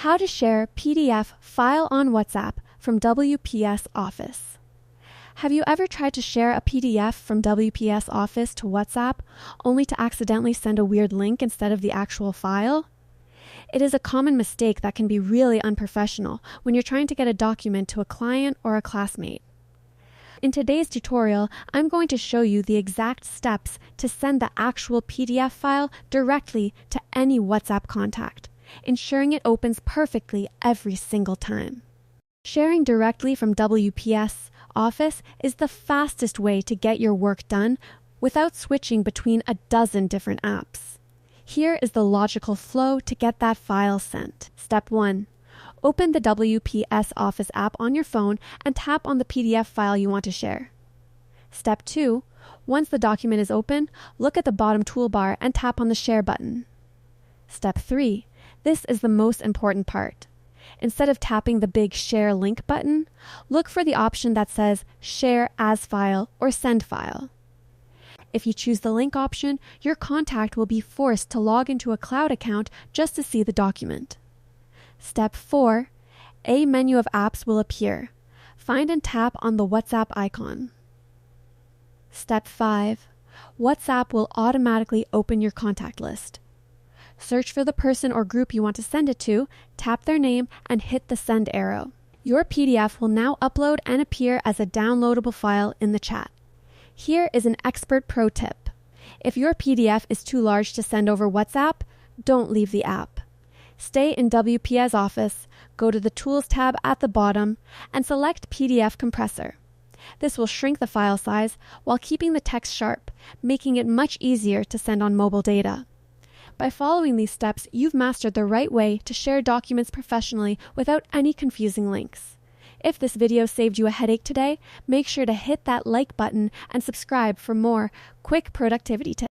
How to share PDF file on WhatsApp from WPS Office. Have you ever tried to share a PDF from WPS Office to WhatsApp, only to accidentally send a weird link instead of the actual file? It is a common mistake that can be really unprofessional when you're trying to get a document to a client or a classmate. In today's tutorial, I'm going to show you the exact steps to send the actual PDF file directly to any WhatsApp contact, ensuring it opens perfectly every single time. Sharing directly from WPS Office is the fastest way to get your work done without switching between a dozen different apps. Here is the logical flow to get that file sent. Step 1. Open the WPS Office app on your phone and tap on the PDF file you want to share. Step 2. Once the document is open, look at the bottom toolbar and tap on the Share button. Step 3. This is the most important part. Instead of tapping the big Share Link button, look for the option that says Share as File or Send File. If you choose the link option, your contact will be forced to log into a cloud account just to see the document. Step 4. A menu of apps will appear. Find and tap on the WhatsApp icon. Step 5. WhatsApp will automatically open your contact list. Search for the person or group you want to send it to, tap their name, and hit the send arrow. Your PDF will now upload and appear as a downloadable file in the chat. Here is an expert pro tip. If your PDF is too large to send over WhatsApp, don't leave the app. Stay in WPS Office, go to the Tools tab at the bottom, and select PDF Compressor. This will shrink the file size while keeping the text sharp, making it much easier to send on mobile data. By following these steps, you've mastered the right way to share documents professionally without any confusing links. If this video saved you a headache today, make sure to hit that like button and subscribe for more quick productivity tips.